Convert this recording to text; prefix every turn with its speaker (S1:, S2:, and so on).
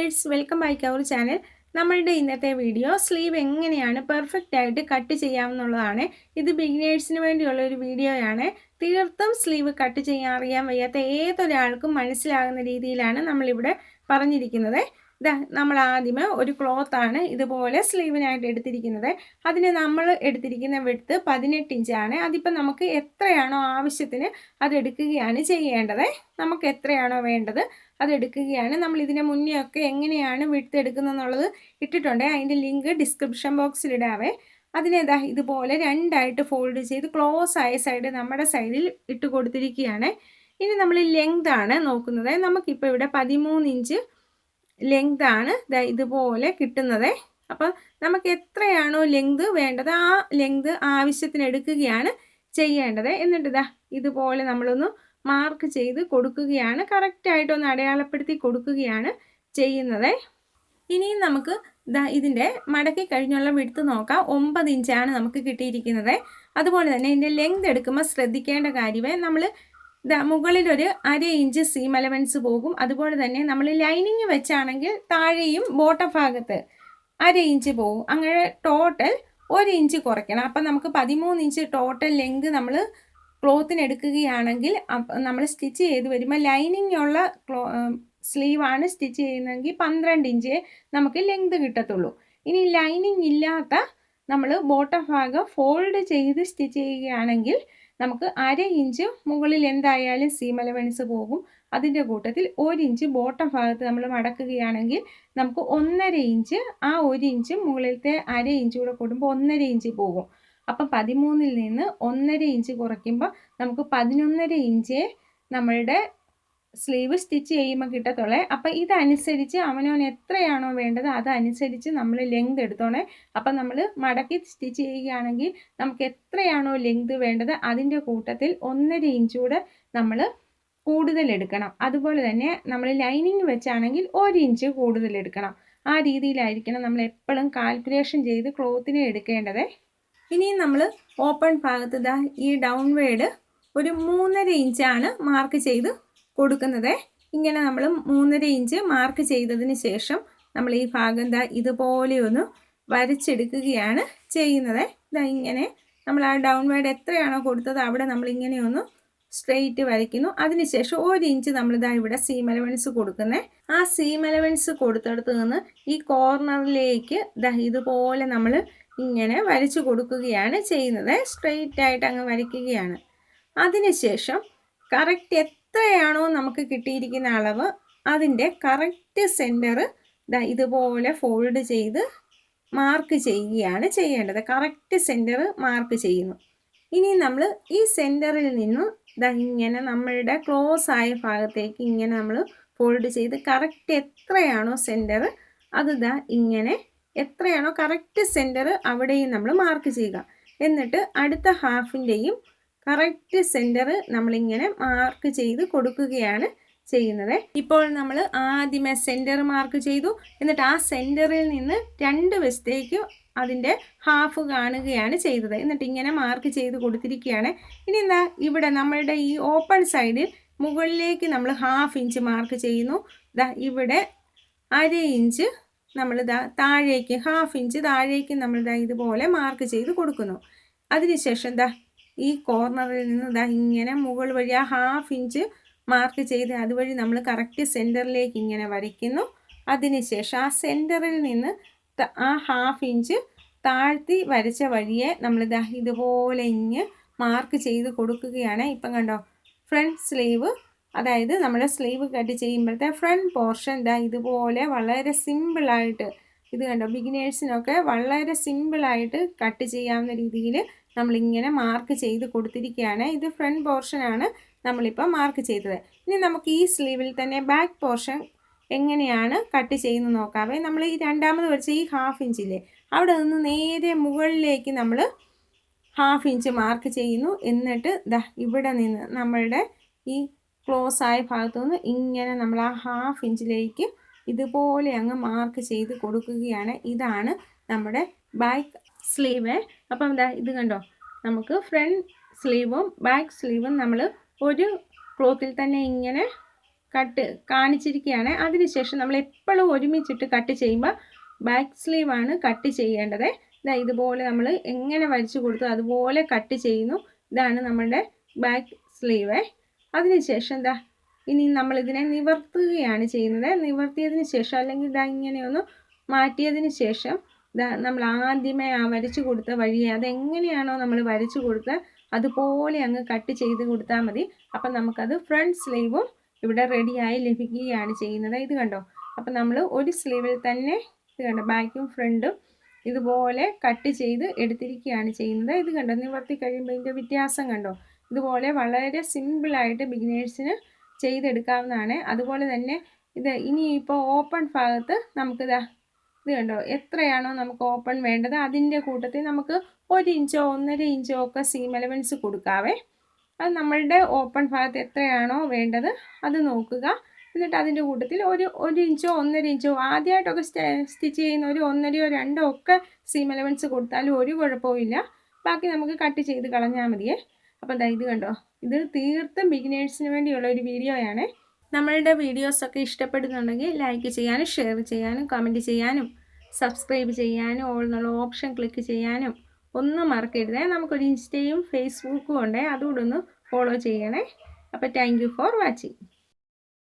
S1: Beginners welcome back our channel. നമ്മളുടെ ഇന്നത്തെ video sleeve എങ്ങനെയാണ് പെർഫെക്റ്റ് ആയിട്ട് കട്ട് ചെയ്യാമെന്നുള്ളതാണ്. ഇത് ബിഗിനേഴ്സിന് വേണ്ടിയുള്ള ഒരു വീഡിയോയാണ്. തീർത്തും സ്ലീവ് കട്ട് ചെയ്യാൻ അറിയാൻ വയ്യാത്ത ഏതൊരാൾക്കും മനസ്സിലാകുന്ന രീതിയിലാണ് നമ്മളിവിടെ പറഞ്ഞിരിക്കുന്നത്. നമ്മൾ ആദ്യമേ ഒരു ക്ലോത്താണ് ഇതുപോലെ സ്ലീവിനായിട്ട് എടുത്തിരിക്കുന്നത്. അതിന് നമ്മൾ എടുത്തിരിക്കുന്ന വിഡ്ത്ത് 18 ഇഞ്ചാണ്. അതിപ്പോൾ നമുക്ക് എത്രയാണോ ആവശ്യത്തിന് അതെടുക്കുകയാണ് ചെയ്യേണ്ടത്. നമുക്ക് എത്രയാണോ വേണ്ടത് അതെടുക്കുകയാണ്. നമ്മൾ ഇതിന് മുന്നേ ഒക്കെ എങ്ങനെയാണ് വിഡ്ത്ത് എടുക്കുന്നതെന്നുള്ളത് ഇട്ടിട്ടുണ്ട്. അതിൻ്റെ ലിങ്ക് ഡിസ്ക്രിപ്ഷൻ ബോക്സിൽ ഇടാവേ. അതിനെതാ ഇതുപോലെ രണ്ടായിട്ട് ഫോൾഡ് ചെയ്ത് ക്ലോസ് ആയ സൈഡ് നമ്മുടെ സൈഡിൽ ഇട്ട് കൊടുത്തിരിക്കുകയാണ്. ഇനി നമ്മൾ ലെങ്ത് ആണ് നോക്കുന്നത്. നമുക്കിപ്പോൾ ഇവിടെ 13 ഇഞ്ച് ലെങ്ത് ആണ് ഇതുപോലെ കിട്ടുന്നത്. അപ്പം നമുക്ക് എത്രയാണോ ലെങ്ത് വേണ്ടത് ആ ലെങ്ത് ആവശ്യത്തിന് എടുക്കുകയാണ് ചെയ്യേണ്ടത്. എന്നിട്ട് ഇതുപോലെ നമ്മളൊന്ന് മാർക്ക് ചെയ്ത് കൊടുക്കുകയാണ്. കറക്റ്റായിട്ടൊന്ന് അടയാളപ്പെടുത്തി കൊടുക്കുകയാണ് ചെയ്യുന്നത്. ഇനിയും നമുക്ക് ഇതിൻ്റെ മടക്കി കഴിഞ്ഞുള്ള വിഡ്ത്ത് നോക്കാം. 9 ഇഞ്ചാണ് നമുക്ക് കിട്ടിയിരിക്കുന്നത്. അതുപോലെ തന്നെ ഇതിൻ്റെ ലെങ്ത് എടുക്കുമ്പോൾ ശ്രദ്ധിക്കേണ്ട കാര്യമേ, നമ്മൾ മുകളിലൊരു 1/2 ഇഞ്ച് സീം അലവൻസ് പോകും. അതുപോലെ തന്നെ നമ്മൾ ലൈനിങ് വെച്ചാണെങ്കിൽ താഴെയും ബോട്ടം ഭാഗത്ത് 1/2 ഇഞ്ച് പോകും. അങ്ങനെ ടോട്ടൽ 1 ഇഞ്ച് കുറയ്ക്കണം. അപ്പം നമുക്ക് 13 ഇഞ്ച് ടോട്ടൽ ലെങ്ത് നമ്മൾ ക്ലോത്തിന് എടുക്കുകയാണെങ്കിൽ നമ്മൾ സ്റ്റിച്ച് ചെയ്ത് വരുമ്പോൾ ലൈനിങ് ഉള്ള സ്ലീവാണ് സ്റ്റിച്ച് ചെയ്യുന്നതെങ്കിൽ 12 ഇഞ്ച് നമുക്ക് ലെങ്ത് കിട്ടത്തുള്ളൂ. ഇനി ലൈനിങ് ഇല്ലാത്ത നമ്മൾ ബോട്ടം ഭാഗം ഫോൾഡ് ചെയ്ത് സ്റ്റിച്ച് ചെയ്യുകയാണെങ്കിൽ നമുക്ക് 1/2 ഇഞ്ച് മുകളിൽ എന്തായാലും സീം അലവൻസ് പോകും. അതിൻ്റെ കൂട്ടത്തിൽ 1 ഇഞ്ച് ബോട്ടം ഭാഗത്ത് നമ്മൾ മടക്കുകയാണെങ്കിൽ നമുക്ക് 1.5 ഇഞ്ച്, ആ 1 ഇഞ്ച് മുകളിലത്തെ 1/2 ഇഞ്ച് കൂടെ കൂടുമ്പോൾ 1.5 ഇഞ്ച് പോകും. അപ്പം 13ൽ നിന്ന് 1.5 ഇഞ്ച് കുറയ്ക്കുമ്പോൾ നമുക്ക് 11.5 ഇഞ്ച് നമ്മളുടെ സ്ലീവ് സ്റ്റിച്ച് ചെയ്യുമ്പോൾ കിട്ടത്തുള്ളേ. അപ്പം ഇതനുസരിച്ച് അവനവന് എത്രയാണോ വേണ്ടത് അതനുസരിച്ച് നമ്മൾ ലെങ്ത് എടുത്തോണേ. അപ്പം നമ്മൾ മടക്കി സ്റ്റിച്ച് ചെയ്യുകയാണെങ്കിൽ നമുക്ക് എത്രയാണോ ലെങ്ത് വേണ്ടത് അതിൻ്റെ കൂട്ടത്തിൽ 1.5 ഇഞ്ച് കൂടെ നമ്മൾ കൂടുതൽ എടുക്കണം. അതുപോലെ തന്നെ നമ്മൾ ലൈനിങ് വെച്ചാണെങ്കിൽ 1 ഇഞ്ച് കൂടുതൽ എടുക്കണം. ആ രീതിയിലായിരിക്കണം നമ്മൾ എപ്പോഴും കാൽക്കുലേഷൻ ചെയ്ത് ക്ലോത്തിനെ എടുക്കേണ്ടത്. ഇനിയും നമ്മൾ ഓപ്പൺ ഭാഗത്ത് ഈ ഡൗൺവേഡ് ഒരു 3.5 ഇഞ്ചാണ് മാർക്ക് ചെയ്ത് കൊടുക്കുന്നത്. ഇങ്ങനെ നമ്മൾ 3.5 ഇഞ്ച് മാർക്ക് ചെയ്തതിന് ശേഷം നമ്മൾ ഈ ഭാഗം ഇതുപോലെ ഒന്ന് വരച്ചെടുക്കുകയാണ് ചെയ്യുന്നത്. ഇങ്ങനെ നമ്മൾ ആ ഡൗൺവേഡ് എത്രയാണോ കൊടുത്തത് അവിടെ നമ്മൾ ഇങ്ങനെ ഒന്ന് സ്ട്രെയിറ്റ് വരയ്ക്കുന്നു. അതിനുശേഷം 1 ഇഞ്ച് നമ്മൾ ഇവിടെ സീം അലവൻസ് കൊടുക്കുന്നത്. ആ സീം അലവൻസ് കൊടുത്തെടുത്ത് നിന്ന് ഈ കോർണറിലേക്ക് ഇതുപോലെ നമ്മൾ ഇങ്ങനെ വരച്ചു കൊടുക്കുകയാണ് ചെയ്യുന്നത്. സ്ട്രെയിറ്റ് ആയിട്ട് അങ്ങ് വരയ്ക്കുകയാണ്. അതിനുശേഷം കറക്റ്റ് എത്രയാണോ നമുക്ക് കിട്ടിയിരിക്കുന്ന അളവ് അതിൻ്റെ കറക്റ്റ് സെൻറ്റർ ഇതുപോലെ ഫോൾഡ് ചെയ്ത് മാർക്ക് ചെയ്യുകയാണ് ചെയ്യേണ്ടത്. കറക്റ്റ് സെൻറ്റർ മാർക്ക് ചെയ്യുന്നു. ഇനി നമ്മൾ ഈ സെൻറ്ററിൽ നിന്നും ഇങ്ങനെ നമ്മളുടെ ക്ലോസ് ആയ ഭാഗത്തേക്ക് ഇങ്ങനെ നമ്മൾ ഫോൾഡ് ചെയ്ത് കറക്റ്റ് എത്രയാണോ സെൻറ്റർ അത് ഇങ്ങനെ എത്രയാണോ കറക്റ്റ് സെൻറ്റർ അവിടെയും നമ്മൾ മാർക്ക് ചെയ്യുക. എന്നിട്ട് അടുത്ത ഹാഫിൻ്റെയും കറക്റ്റ് സെൻറ്റർ നമ്മളിങ്ങനെ മാർക്ക് ചെയ്ത് കൊടുക്കുകയാണ് ചെയ്യുന്നത്. ഇപ്പോൾ നമ്മൾ ആദ്യമേ സെൻറ്റർ മാർക്ക് ചെയ്തു. എന്നിട്ട് ആ സെൻറ്ററിൽ നിന്ന് 2 വശത്തേക്ക് അതിൻ്റെ ഹാഫ് കാണുകയാണ് ചെയ്തത്. എന്നിട്ട് ഇങ്ങനെ മാർക്ക് ചെയ്ത് കൊടുത്തിരിക്കുകയാണ്. ഇനി ഇവിടെ നമ്മളുടെ ഈ ഓപ്പൺ സൈഡിൽ മുകളിലേക്ക് നമ്മൾ 1/2 ഇഞ്ച് മാർക്ക് ചെയ്യുന്നു. ഇവിടെ 1/2 ഇഞ്ച് നമ്മൾ താഴേക്ക് 1/2 ഇഞ്ച് താഴേക്ക് നമ്മൾ ഇതുപോലെ മാർക്ക് ചെയ്ത് കൊടുക്കുന്നു. അതിനുശേഷം ഈ കോർണറിൽ നിന്ന് ഇങ്ങനെ മുകൾ വഴി ആ 1/2 ഇഞ്ച് മാർക്ക് ചെയ്ത് അതുവഴി നമ്മൾ കറക്റ്റ് സെൻറ്ററിലേക്ക് ഇങ്ങനെ വരയ്ക്കുന്നു. അതിനുശേഷം ആ സെൻറ്ററിൽ നിന്ന് ആ 1/2 ഇഞ്ച് താഴ്ത്തി വരച്ച വഴിയെ നമ്മൾ ഇതുപോലെ ഇങ്ങ് മാർക്ക് ചെയ്ത് കൊടുക്കുകയാണ്. ഇപ്പം കണ്ടോ, ഫ്രണ്ട് സ്ലീവ്, അതായത് നമ്മുടെ സ്ലീവ് കട്ട് ചെയ്യുമ്പോഴത്തെ ഫ്രണ്ട് പോർഷൻ ഇതുപോലെ വളരെ സിമ്പിളായിട്ട്, ഇത് കണ്ടോ ബിഗിനേഴ്സിനൊക്കെ വളരെ സിമ്പിളായിട്ട് കട്ട് ചെയ്യാവുന്ന രീതിയിൽ നമ്മളിങ്ങനെ മാർക്ക് ചെയ്ത് കൊടുത്തിരിക്കുകയാണ്. ഇത് ഫ്രണ്ട് പോർഷനാണ് നമ്മളിപ്പോൾ മാർക്ക് ചെയ്തത്. ഇനി നമുക്ക് ഈ സ്ലീവിൽ തന്നെ ബാക്ക് പോർഷൻ എങ്ങനെയാണ് കട്ട് ചെയ്യുന്നത് നോക്കാവേ. നമ്മൾ ഈ രണ്ടാമത് വരച്ച ഈ 1/2 ഇഞ്ചില്ലേ അവിടെ നിന്ന് നേരെ മുകളിലേക്ക് നമ്മൾ 1/2 ഇഞ്ച് മാർക്ക് ചെയ്യുന്നു. എന്നിട്ട് ഇവിടെ നിന്ന് നമ്മളുടെ ഈ ക്ലോസ് ആയ ഭാഗത്തു നിന്ന് ഇങ്ങനെ നമ്മൾ ആ 1/2 ഇഞ്ചിലേക്ക് ഇതുപോലെ അങ്ങ് മാർക്ക് ചെയ്ത് കൊടുക്കുകയാണ്. ഇതാണ് നമ്മുടെ ബാക്ക് സ്ലീവ്. അപ്പം ഇത് കണ്ടോ, നമുക്ക് ഫ്രണ്ട് സ്ലീവും ബാക്ക് സ്ലീവും നമ്മൾ ഒരു ക്ലോത്തിൽ തന്നെ ഇങ്ങനെ കട്ട് കാണിച്ചിരിക്കുകയാണ്. അതിനുശേഷം നമ്മൾ എപ്പോഴും ഒരുമിച്ചിട്ട് കട്ട് ചെയ്യുമ്പോൾ ബാക്ക് സ്ലീവാണ് കട്ട് ചെയ്യേണ്ടത്. ഇതാ ഇതുപോലെ നമ്മൾ എങ്ങനെ വരച്ചു കൊടുത്തു അതുപോലെ കട്ട് ചെയ്യുന്നു. ഇതാണ് നമ്മളുടെ ബാക്ക് സ്ലീവ്. അതിനുശേഷം എന്താ ഇനി നമ്മളിതിനെ നിവർത്തുകയാണ് ചെയ്യുന്നത്. നിവർത്തിയതിന് ശേഷം അല്ലെങ്കിൽ ഇതാ ഇങ്ങനെയൊന്ന് മാറ്റിയതിന് ശേഷം ഇതാ നമ്മൾ ആദ്യമേ വരച്ചു കൊടുത്ത വഴി അതെങ്ങനെയാണോ നമ്മൾ വരച്ചു കൊടുത്തത് അതുപോലെ അങ്ങ് കട്ട് ചെയ്ത് കൊടുത്താൽ മതി. അപ്പം നമുക്കത് ഫ്രണ്ട് സ്ലീവും ഇവിടെ റെഡിയായി ലഭിക്കുകയാണ് ചെയ്യുന്നത്. ഇത് കണ്ടോ, അപ്പം നമ്മൾ ഒരു സ്ലീവിൽ തന്നെ ഇത് കണ്ടോ ബാക്കും ഫ്രണ്ടും ഇതുപോലെ കട്ട് ചെയ്ത് എടുത്തിരിക്കുകയാണ് ചെയ്യുന്നത്. ഇത് കണ്ടോ, നിവർത്തി കഴിയുമ്പോൾ ഇതിൻ്റെ വ്യത്യാസം കണ്ടോ. ഇതുപോലെ വളരെ സിമ്പിളായിട്ട് ബിഗിനേഴ്സിന് ചെയ്തെടുക്കാവുന്നതാണ്. അതുപോലെ തന്നെ ഇത് ഇനിയിപ്പോൾ ഓപ്പൺ ഭാഗത്ത് നമുക്കിതാ ഇത് കണ്ടോ, എത്രയാണോ നമുക്ക് ഓപ്പൺ വേണ്ടത് അതിൻ്റെ കൂട്ടത്തിൽ നമുക്ക് 1 ഇഞ്ചോ 1.5 ഇഞ്ചോ ഒക്കെ സീം എലവൻസ് കൊടുക്കാവേ. അത് നമ്മളുടെ ഓപ്പൺ ഭാഗത്ത് എത്രയാണോ വേണ്ടത് അത് നോക്കുക. എന്നിട്ട് അതിൻ്റെ കൂട്ടത്തിൽ ഒരു ഇഞ്ചോ 1.5 ഇഞ്ചോ ആദ്യമായിട്ടൊക്കെ സ്റ്റിച്ച് ചെയ്യുന്ന ഒരു 1.5 2 ഒക്കെ സീം എലവൻസ് കൊടുത്താലും ഒരു കുഴപ്പമില്ല. ബാക്കി നമുക്ക് കട്ട് ചെയ്ത് കളഞ്ഞാൽ മതിയേ. അപ്പോൾ ദാ ഇത് കണ്ടോ, ഇത് തീർത്തും ബിഗിനേഴ്സിന് വേണ്ടിയുള്ള ഒരു വീഡിയോയാണ്. നമ്മളുടെ വീഡിയോസൊക്കെ ഇഷ്ടപ്പെടുന്നുണ്ടെങ്കിൽ ലൈക്ക് ചെയ്യാനും ഷെയർ ചെയ്യാനും കമൻറ്റ് ചെയ്യാനും സബ്സ്ക്രൈബ് ചെയ്യാനും ഓൾ എന്നുള്ള ഓപ്ഷൻ ക്ലിക്ക് ചെയ്യാനും ഒന്നും മറക്കരുത്. നമുക്കൊരു ഇൻസ്റ്റയും ഫേസ്ബുക്കും ഉണ്ട്, അതുകൂടെ ഒന്ന് ഫോളോ ചെയ്യണേ. അപ്പോൾ താങ്ക് യു ഫോർ വാച്ചിങ്.